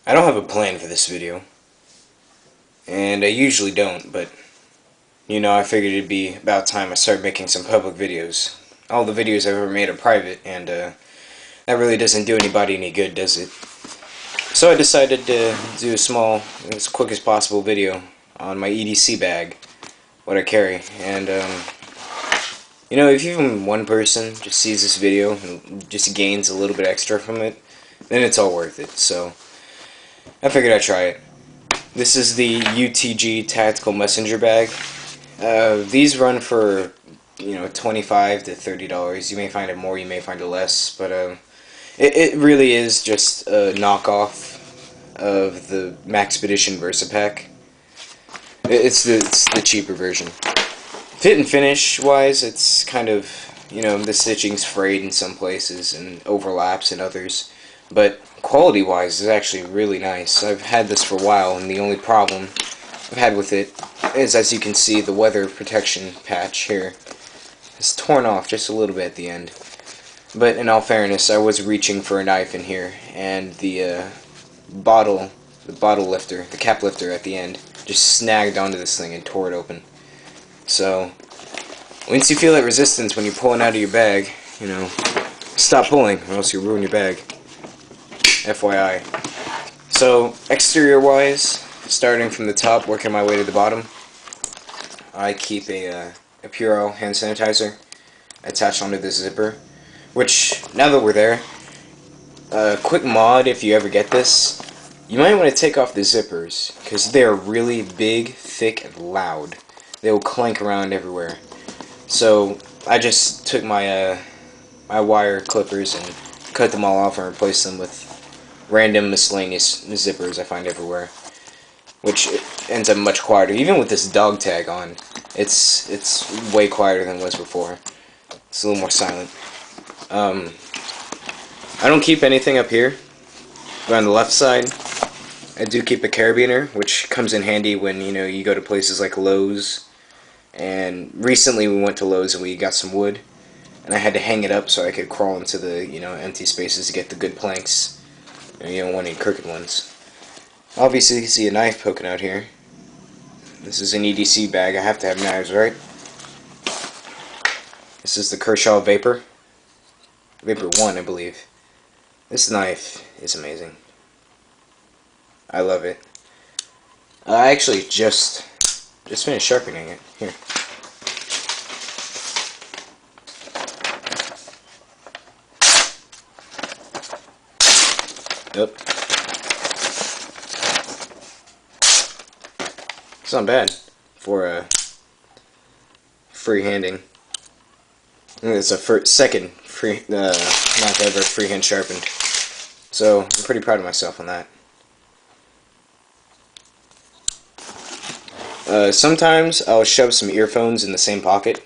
I don't have a plan for this video, and I usually don't, but I figured it'd be about time I started making some public videos. All the videos I've ever made are private, and that really doesn't do anybody any good, does it? So I decided to do a small, as quick as possible video on my EDC bag, what I carry, and if even one person just sees this video and just gains a little bit extra from it, then it's all worth it. So I figured I'd try it. This is the UTG Tactical Messenger Bag. These run for, $25 to $30. You may find it more, you may find it less, but it really is just a knockoff of the Maxpedition VersaPack. It's the cheaper version. Fit and finish wise, it's kind of, the stitching's frayed in some places and overlaps in others, but quality wise, it's actually really nice. I've had this for a while, and the only problem I've had with it is, as you can see, the weather protection patch here is torn off just a little bit at the end. But in all fairness, I was reaching for a knife in here, and the bottle lifter, the cap lifter at the end, just snagged onto this thing and tore it open. So once you feel that resistance when you're pulling out of your bag, stop pulling, or else you'll ruin your bag. FYI. So exterior wise, starting from the top, working my way to the bottom, I keep a Purell hand sanitizer attached onto this zipper, which, now that we're there, quick mod if you ever get this, you might want to take off the zippers, because they're really big, thick, and loud. They will clank around everywhere. So I just took my my wire clippers and cut them all off and replaced them with random miscellaneous zippers I find everywhere, which ends up much quieter. Even with this dog tag on, it's way quieter than it was before. It's a little more silent. I don't keep anything up here, but on the left side, I do keep a carabiner, which comes in handy when you go to places like Lowe's. And recently we went to Lowe's and we got some wood, and I had to hang it up so I could crawl into the empty spaces to get the good planks. You don't want any crooked ones. Obviously, you can see a knife poking out here. This is an EDC bag. I have to have knives, right? This is the Kershaw Vapor 1, I believe. This knife is amazing. I love it. I actually just finished sharpening it. Here. Yep. It's not bad for free-handing. I think it's the second knife I've ever freehand sharpened. So I'm pretty proud of myself on that. Sometimes I'll shove some earphones in the same pocket,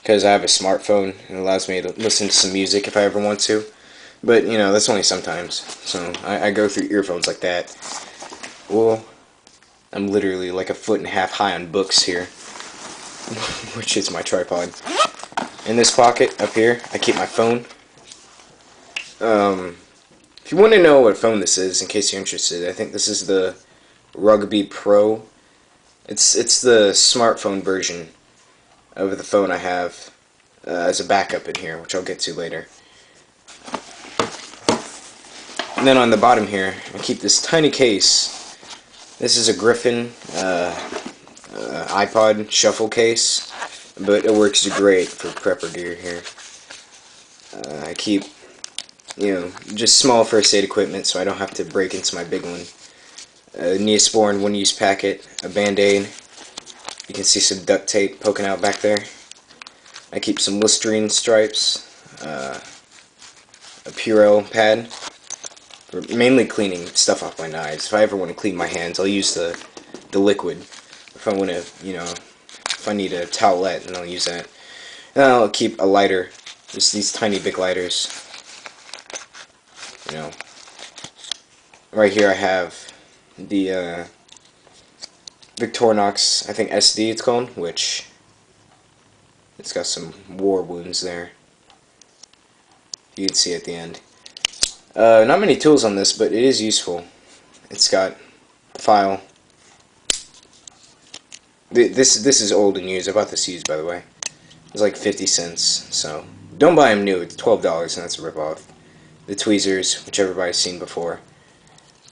because I have a smartphone and it allows me to listen to some music if I ever want to. But, that's only sometimes. So I go through earphones like that. Well, I'm literally like 1.5 feet high on books here, which is my tripod. In this pocket up here, I keep my phone. If you want to know what phone this is, in case you're interested, I think this is the Rugby Pro. It's the smartphone version of the phone I have as a backup in here, which I'll get to later. And then on the bottom here, I keep this tiny case. This is a Griffin iPod shuffle case, but it works great for prepper gear here. I keep, just small first aid equipment so I don't have to break into my big one. A Neosporin one-use packet, a Band-Aid. You can see some duct tape poking out back there. I keep some Listerine stripes, a Purell pad, for mainly cleaning stuff off my knives. If I ever want to clean my hands, I'll use the liquid. If I want to, if I need a towelette, then I'll use that. And I'll keep a lighter, just these tiny big lighters. Right here I have the Victorinox, I think SD it's called, which it's got some war wounds there. You can see at the end. Not many tools on this, but it is useful. It's got file. This is old and used. I bought this used, by the way. It's like 50 cents, so don't buy them new. It's $12, and that's a ripoff. The tweezers, which everybody's seen before,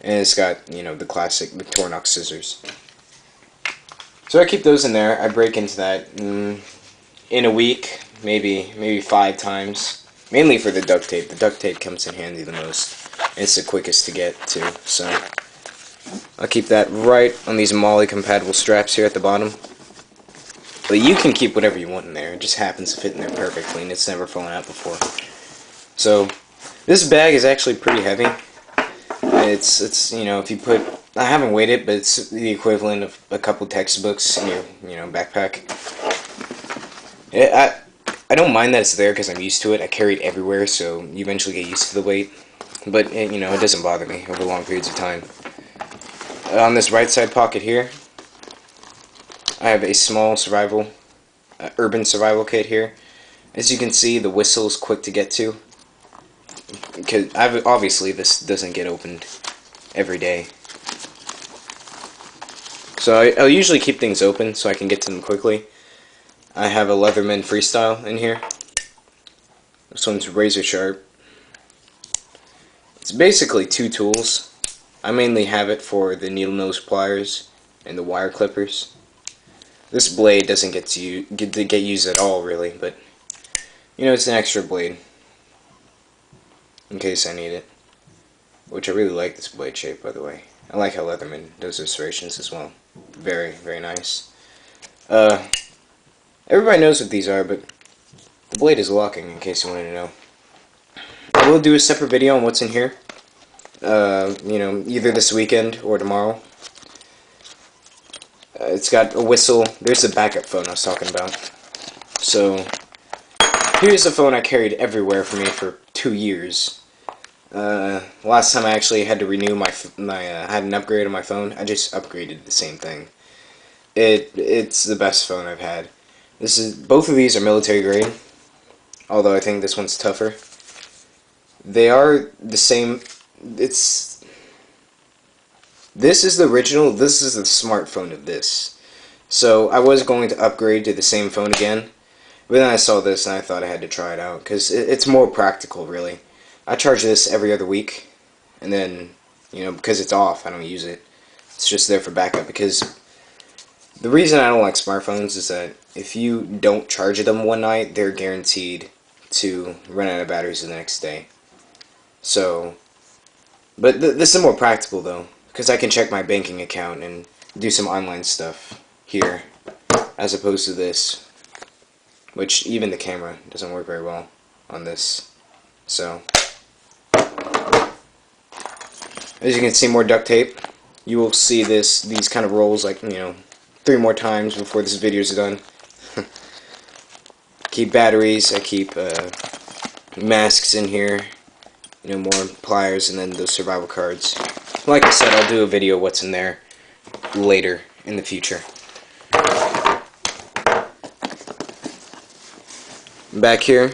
and it's got, you know, the classic Victorinox scissors. So I keep those in there. I break into that in a week, maybe 5 times, mainly for the duct tape. The duct tape comes in handy the most. It's the quickest to get to, so I'll keep that right on these MOLLE compatible straps here at the bottom. But you can keep whatever you want in there. It just happens to fit in there perfectly, and it's never fallen out before. So this bag is actually pretty heavy. It's you know, if you put, I haven't weighed it, but it's the equivalent of a couple textbooks in your backpack. I don't mind that it's there because I'm used to it. I carry it everywhere, so you eventually get used to the weight. But you know, it doesn't bother me over long periods of time. On this right side pocket here, I have a small urban survival kit here. As you can see, the whistle is quick to get to. Because obviously this doesn't get opened every day. So I'll usually keep things open so I can get to them quickly. I have a Leatherman Freestyle in here. This one's razor sharp. It's basically 2 tools. I mainly have it for the needle nose pliers and the wire clippers. This blade doesn't get used at all, really, but you know, it's an extra blade in case I need it. Which I really like this blade shape, by the way. I like how Leatherman does those serrations as well. Very, very nice. Everybody knows what these are, but the blade is locking, in case you wanted to know. I will do a separate video on what's in here. You know, either this weekend or tomorrow. It's got a whistle. There's the backup phone I was talking about. So, here's the phone I carried everywhere for me for 2 years. Last time I actually had to renew I had an upgrade on my phone. I just upgraded the same thing. It's the best phone I've had. Both of these are military grade, although I think this one's tougher. They are the same. This is the original. This is the smartphone of this. So I was going to upgrade to the same phone again, but then I saw this and I thought I had to try it out because it's more practical, really. I charge this every other week, and then, you know, because it's off, I don't use it. It's just there for backup, because the reason I don't like smartphones is that if you don't charge them one night, they're guaranteed to run out of batteries the next day. So, but this is more practical, though, because I can check my banking account and do some online stuff here, as opposed to this, which even the camera doesn't work very well on this. So, as you can see, more duct tape. You will see these kind of rolls, like, you know, 3 more times before this video is done. Keep batteries. I keep masks in here. You know, more pliers, and then those survival cards. Like I said, I'll do a video what's in there later in the future. Back here,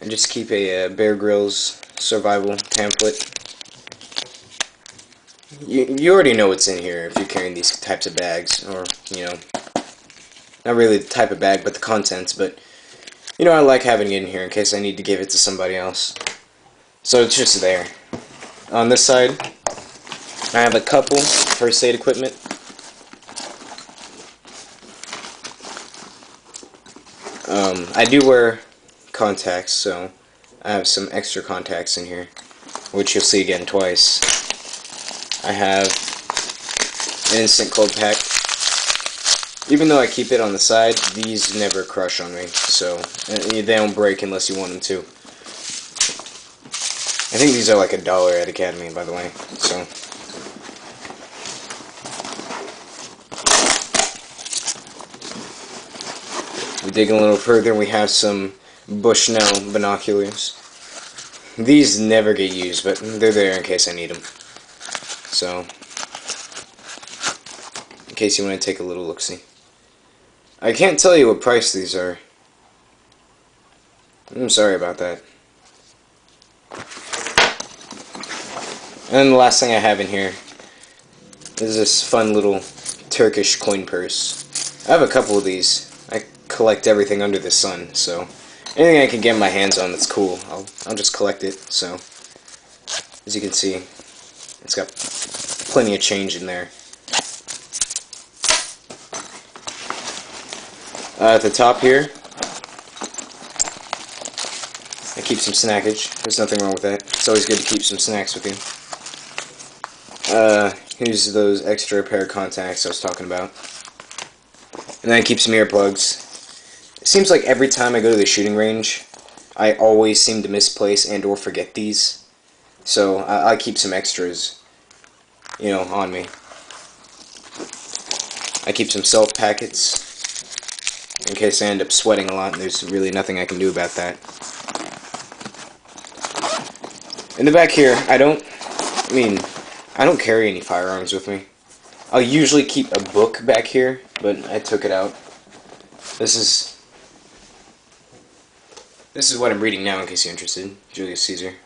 I just keep a Bear Grylls survival pamphlet. You already know what's in here if you're carrying these types of bags, or, you know, not really the type of bag, but the contents, but, you know, I like having it in here in case I need to give it to somebody else. So it's just there. On this side, I have a couple first aid equipment. I do wear contacts, so I have some extra contacts in here, which you'll see again twice. I have an instant cold pack. Even though I keep it on the side, these never crush on me, so they don't break unless you want them to. I think these are like $1 at Academy, by the way, so. We dig a little further, we have some Bushnell binoculars. These never get used, but they're there in case I need them. So, in case you want to take a little look-see. I can't tell you what price these are. I'm sorry about that. And then the last thing I have in here is this fun little Turkish coin purse. I have a couple of these. I collect everything under the sun, so anything I can get my hands on that's cool, I'll just collect it. So, as you can see, it's got plenty of change in there. At the top here, I keep some snackage. There's nothing wrong with that. It's always good to keep some snacks with you. Here's those extra pair of contacts I was talking about. And then I keep some earplugs. It seems like every time I go to the shooting range, I always seem to misplace and or forget these. So I keep some extras, you know, on me. I keep some self packets in case I end up sweating a lot and there's really nothing I can do about that. In the back here, I don't carry any firearms with me. I'll usually keep a book back here, but I took it out. This is what I'm reading now in case you're interested. Julius Caesar.